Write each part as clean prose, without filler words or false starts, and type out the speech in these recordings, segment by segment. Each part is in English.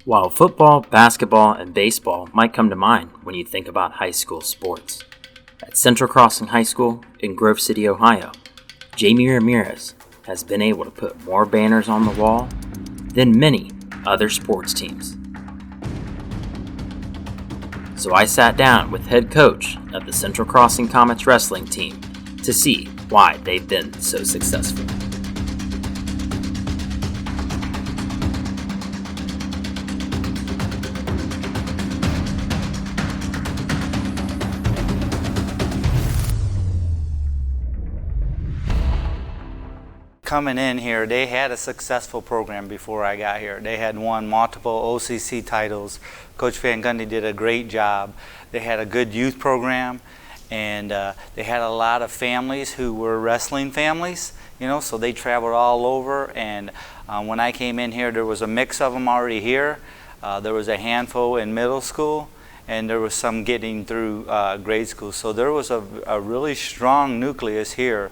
While football, basketball, and baseball might come to mind when you think about high school sports, at Central Crossing High School in Grove City, Ohio, Jamie Ramirez has been able to put more banners on the wall than many other sports teams. So I sat down with head coach of the Central Crossing Comets wrestling team to see why they've been so successful. Coming in here, they had a successful program before I got here. They had won multiple OCC titles. Coach Van Gundy did a great job. They had a good youth program, and they had a lot of families who were wrestling families, so they traveled all over. And when I came in here, there was a mix of them already here. There was a handful in middle school, and there was some getting through grade school. So there was a really strong nucleus here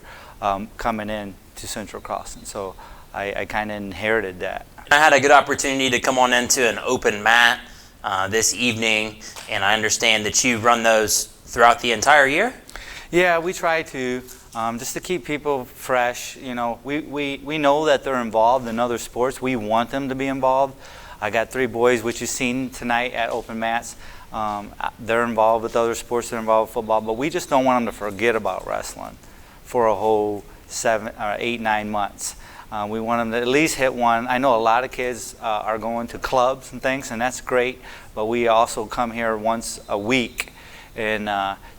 coming in to Central Crossing. So I kind of inherited that. I had a good opportunity to come on into an open mat this evening, and I understand that you run those throughout the entire year? Yeah, we try to, just to keep people fresh. We know that they're involved in other sports. We want them to be involved. I got 3 boys, which you've seen tonight at open mats. They're involved with other sports, they're involved with football, but we just don't want them to forget about wrestling for a whole 7 or 8, 9 months. We want them to at least hit one. I know a lot of kids are going to clubs and things, and that's great, but we also come here once a week and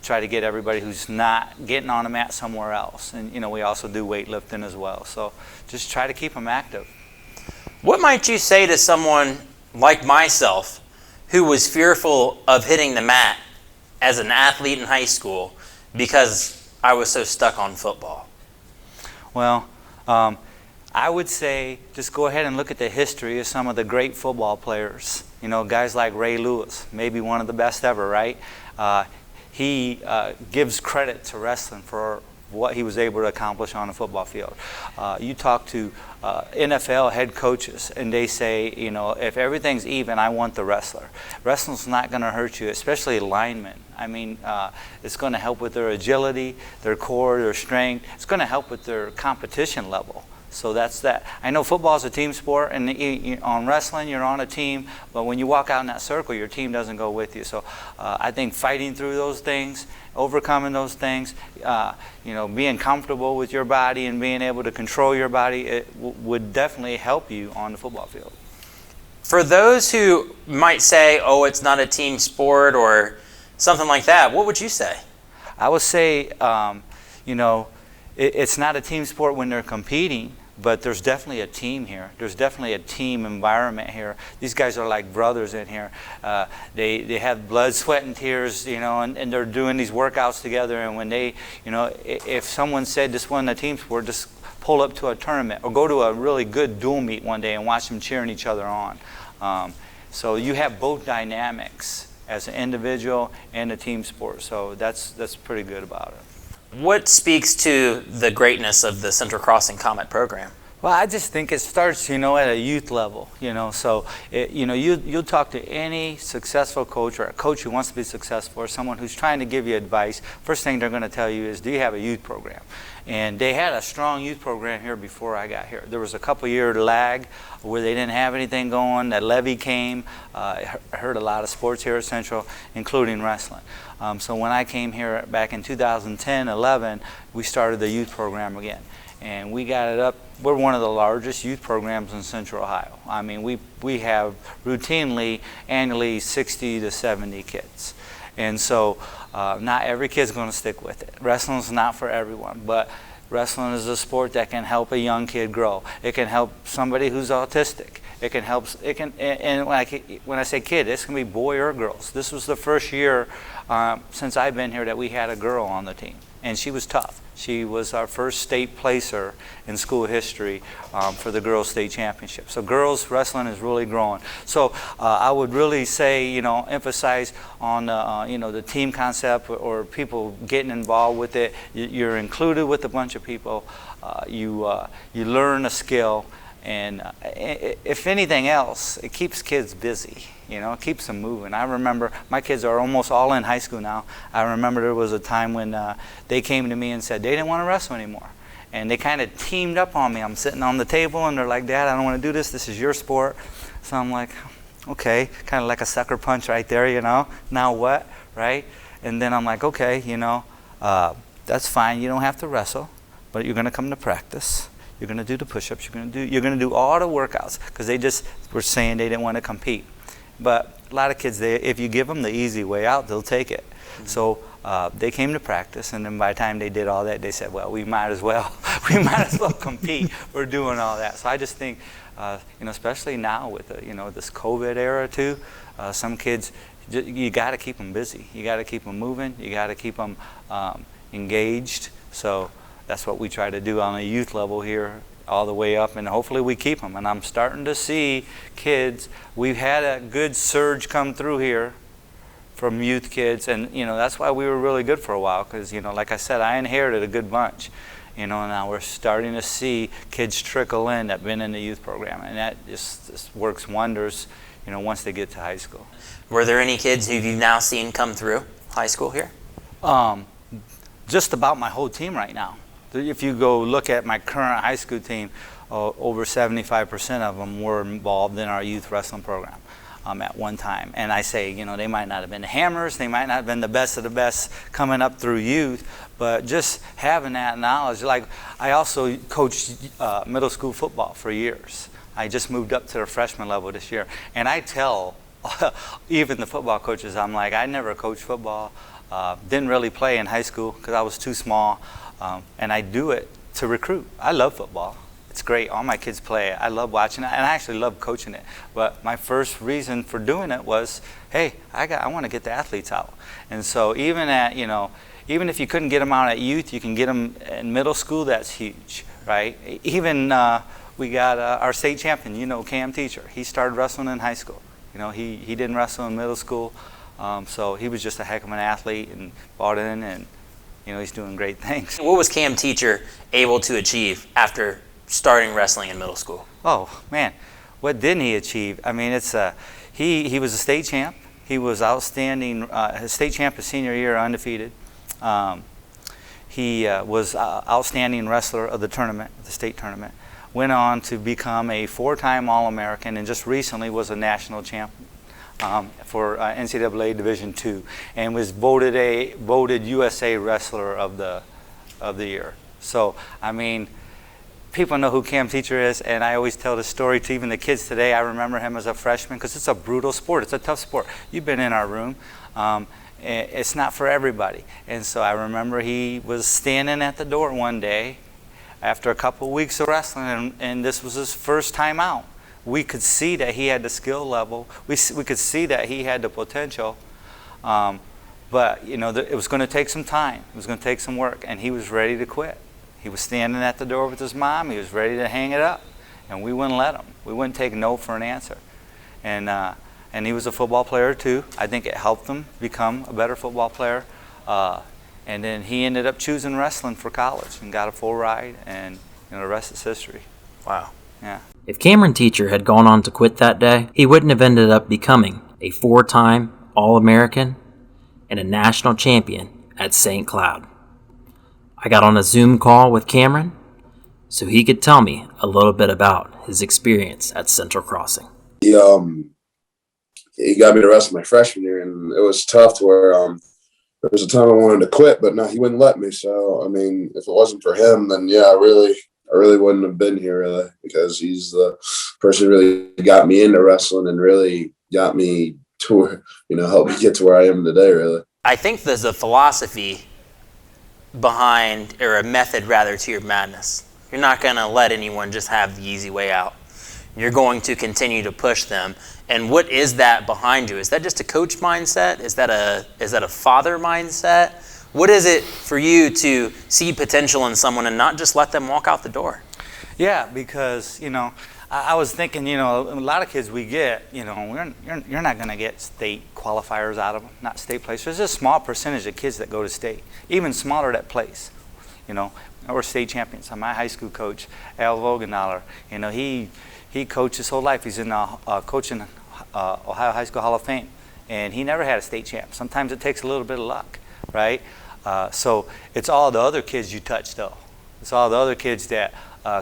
try to get everybody who's not getting on a mat somewhere else. And we also do weightlifting as well, so just try to keep them active. What might you say to someone like myself who was fearful of hitting the mat as an athlete in high school because I was so stuck on football? Well, I would say just go ahead and look at the history of some of the great football players. Guys like Ray Lewis, maybe one of the best ever, right? He gives credit to wrestling for what he was able to accomplish on a football field. You talk to NFL head coaches, and they say, if everything's even, I want the wrestler. Wrestling's not going to hurt you, especially linemen. I mean, it's going to help with their agility, their core, their strength. It's going to help with their competition level. So that's that. I know football is a team sport, and on wrestling, you're on a team, but when you walk out in that circle, your team doesn't go with you. So I think fighting through those things, overcoming those things, being comfortable with your body and being able to control your body, it would definitely help you on the football field. For those who might say, oh, it's not a team sport or something like that, what would you say? I would say, it's not a team sport when they're competing, but there's definitely a team here. There's definitely a team environment here. These guys are like brothers in here. They have blood, sweat, and tears, and they're doing these workouts together. And when they, if someone said this wasn't a team sport, just pull up to a tournament or go to a really good dual meet one day and watch them cheering each other on. So you have both dynamics as an individual and a team sport. So that's pretty good about it. What speaks to the greatness of the Central Crossing Comet program? Well, I just think it starts, at a youth level, So, you'll talk to any successful coach or a coach who wants to be successful or someone who's trying to give you advice. First thing they're going to tell you is, do you have a youth program? And they had a strong youth program here before I got here. There was a couple-year lag where they didn't have anything going. That levy came. I heard a lot of sports here at Central, including wrestling. So when I came here back in 2010-11, we started the youth program again. And we got it up. We're one of the largest youth programs in Central Ohio. I mean, we have routinely, annually, 60 to 70 kids. And so not every kid's going to stick with it. Wrestling's not for everyone, but wrestling is a sport that can help a young kid grow. It can help somebody who's autistic. It can help, and when I say kid, this can be boy or girls. This was the first year since I've been here that we had a girl on the team, and she was tough. She was our first state placer in school history for the girls' state championship. So girls wrestling is really growing. So I would really say, emphasize on the team concept or people getting involved with it. You're included with a bunch of people. You learn a skill. And if anything else, it keeps kids busy. It keeps them moving. I remember my kids are almost all in high school now. I remember there was a time when they came to me and said they didn't want to wrestle anymore. And they kind of teamed up on me. I'm sitting on the table and they're like, Dad, I don't want to do this. This is your sport. So I'm like, okay, kind of like a sucker punch right there, Now what, right? And then I'm like, okay, that's fine. You don't have to wrestle, but you're going to come to practice. You're going to do the push-ups. You're going to do all the workouts, because they just were saying they didn't want to compete. But a lot of kids, if you give them the easy way out, they'll take it. Mm-hmm. So they came to practice, and then by the time they did all that, they said, well, we might as well compete. We're doing all that. So I just think, especially now with this COVID era too, some kids, you got to keep them busy. You got to keep them moving. You got to keep them engaged. So that's what we try to do on a youth level here, all the way up, and hopefully we keep them. And I'm starting to see kids. We've had a good surge come through here from youth kids, and that's why we were really good for a while, because like I said, I inherited a good bunch. Now we're starting to see kids trickle in that've been in the youth program, and that just works wonders, once they get to high school. Were there any kids who you've now seen come through high school here? Just about my whole team right now. If you go look at my current high school team, over 75% of them were involved in our youth wrestling program at one time. And I say, they might not have been the hammers, they might not have been the best of the best coming up through youth, but just having that knowledge. Like, I also coached middle school football for years. I just moved up to the freshman level this year. And I tell even the football coaches, I'm like, I never coached football, didn't really play in high school because I was too small. And I do it to recruit. I love football. It's great. All my kids play it. I love watching it, and I actually love coaching it. But my first reason for doing it was, hey, I want to get the athletes out. And so even even if you couldn't get them out at youth, you can get them in middle school. That's huge, right? Even we got our state champion, Cam Teacher. He started wrestling in high school. He didn't wrestle in middle school, so he was just a heck of an athlete and bought in, and he's doing great things. What was Cam Teacher able to achieve after starting wrestling in middle school? Oh man, what didn't he achieve? I mean, he was a state champ. He was outstanding. His state champ his senior year, undefeated. He was outstanding wrestler of the tournament, the state tournament. Went on to become a 4-time All-American, and just recently was a national champ for NCAA Division II, and was voted USA Wrestler of the Year. So I mean, people know who Cam Teacher is, and I always tell the story to even the kids today. I remember him as a freshman, because it's a brutal sport. It's a tough sport. You've been in our room. It's not for everybody. And so I remember he was standing at the door one day after a couple of weeks of wrestling, and this was his first time out. We could see that he had the skill level. We could see that he had the potential. But it was going to take some time. It was going to take some work, and he was ready to quit. He was standing at the door with his mom. He was ready to hang it up, and we wouldn't let him. We wouldn't take no for an answer. And he was a football player too. I think it helped him become a better football player. And then he ended up choosing wrestling for college and got a full ride, and the rest is history. Wow. Yeah. If Cameron Teacher had gone on to quit that day, he wouldn't have ended up becoming a 4-time All-American and a national champion at St. Cloud. I got on a Zoom call with Cameron so he could tell me a little bit about his experience at Central Crossing. He got me to wrestle my freshman year, and it was tough to where there was a time I wanted to quit, but no, he wouldn't let me. So, I mean, if it wasn't for him, then yeah, I really wouldn't have been here, really, because he's the person who really got me into wrestling and really got me to, help me get to where I am today, really. I think there's a philosophy behind, or a method rather, to your madness. You're not going to let anyone just have the easy way out. You're going to continue to push them. And what is that behind you? Is that just a coach mindset? Is that a father mindset? What is it for you to see potential in someone and not just let them walk out the door? Yeah, because I was thinking, a lot of kids we get, you're not going to get state qualifiers out of them, not state placers. There's a small percentage of kids that go to state, even smaller that place. You know, or state champions. My high school coach, Al Voganaller, you know, he coached his whole life. He's in coaching Ohio High School Hall of Fame, and he never had a state champ. Sometimes it takes a little bit of luck, right? So it's all the other kids you touch, though. It's all the other kids that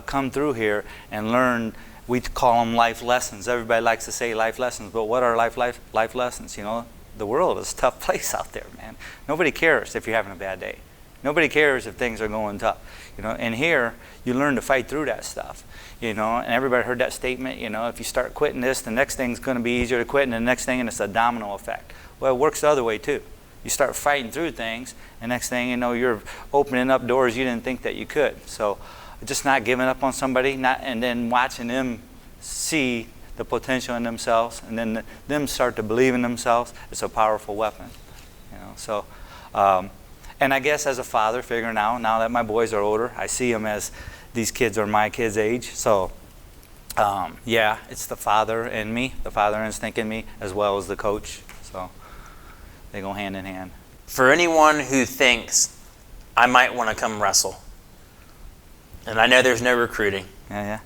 come through here and learn. We call them life lessons. Everybody likes to say life lessons, but what are life lessons? You know, the world is a tough place out there, man. Nobody cares if you're having a bad day. Nobody cares if things are going tough. You know, and here you learn to fight through that stuff. You know, and everybody heard that statement. You know, if you start quitting this, the next thing's going to be easier to quit, and the next thing, and it's a domino effect. Well, it works the other way too. You start fighting through things, and next thing you know, you're opening up doors you didn't think that you could. So, just not giving up on somebody, and then watching them see the potential in themselves, and then them start to believe in themselves. It's a powerful weapon. You know, so. And I guess as a father, figuring out now that my boys are older, I see them as these kids are my kids' age. So, yeah, it's the father in me, the father instinct in me, as well as the coach. So they go hand in hand. For anyone who thinks I might want to come wrestle, and I know there's no recruiting. Yeah.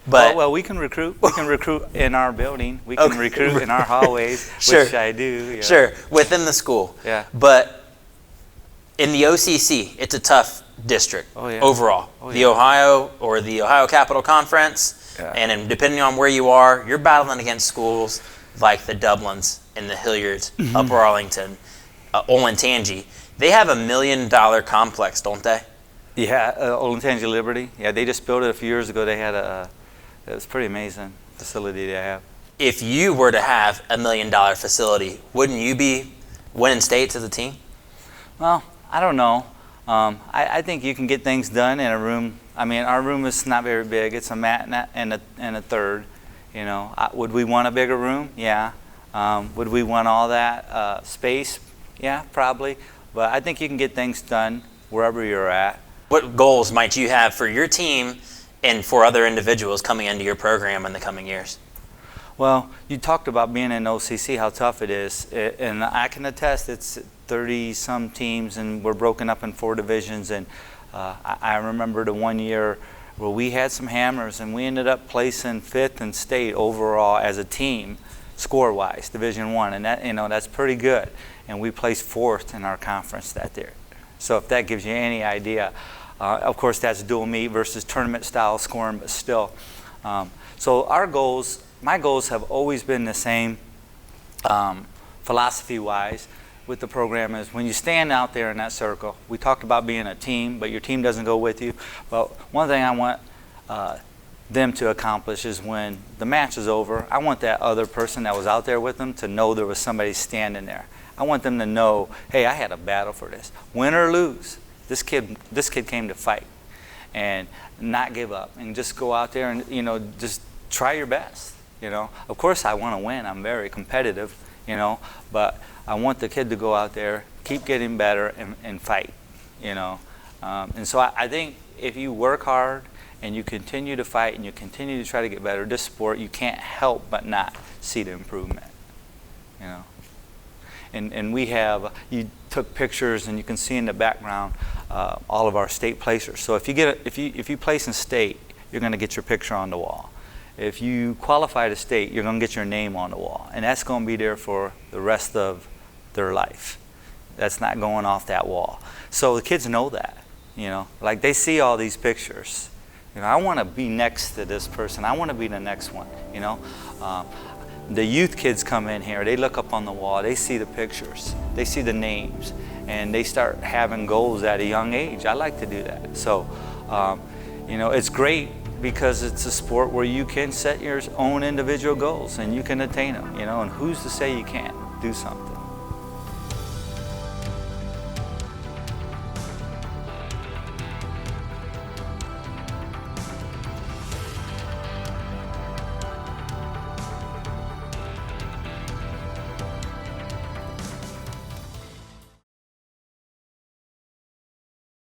But well, we can recruit. We can recruit in our building. We can recruit in our hallways, sure. Which I do. Yeah. Sure, within the school. Yeah. But in the OCC, it's a tough district overall. The Ohio Capital Conference, and depending on where you are, you're battling against schools like the Dublins and the Hilliards, Upper Arlington, Olentangy. They have $1 million complex, don't they? Yeah, Olentangy Liberty. Yeah, they just built it a few years ago. They had it was pretty amazing facility they have. If you were to have $1 million facility, wouldn't you be winning states as a team? Well, I don't know. I think you can get things done in a room. I mean, our room is not very big. It's a mat and a third. You know, would we want a bigger room? Yeah. Would we want all that space? Yeah, probably. But I think you can get things done wherever you're at. What goals might you have for your team and for other individuals coming into your program in the coming years? Well, you talked about being in OCC, how tough it is, and I can attest it's 30-some teams, and we're broken up in 4 divisions, and I remember the one year where we had some hammers, and we ended up placing 5th in state overall as a team, score-wise, Division I, and that, you know, that's pretty good, and we placed 4th in our conference that year. So if that gives you any idea, of course that's dual meet versus tournament-style scoring, but still. So our goals. My goals have always been the same, philosophy-wise, with the program is when you stand out there in that circle, we talked about being a team, but your team doesn't go with you. Well, one thing I want them to accomplish is when the match is over, I want that other person that was out there with them to know there was somebody standing there. I want them to know, hey, I had a battle for this. Win or lose, this kid came to fight and not give up and just go out there and, you know, just try your best. You know, of course I want to win. I'm very competitive, you know, but I want the kid to go out there, keep getting better, and fight, you know. And so I think if you work hard and you continue to fight and you continue to try to get better, this sport, you can't help but not see the improvement, you know. And we have, you took pictures and you can see in the background all of our state placers. So if you place in state, you're going to get your picture on the wall. If you qualify to state, you're going to get your name on the wall. And that's going to be there for the rest of their life. That's not going off that wall. So the kids know that, you know. Like they see all these pictures. You know, I want to be next to this person. I want to be the next one, you know. The youth kids come in here. They look up on the wall. They see the pictures. They see the names. And they start having goals at a young age. I like to do that. So, you know, it's great because it's a sport where you can set your own individual goals and you can attain them, you know, and who's to say you can't do something?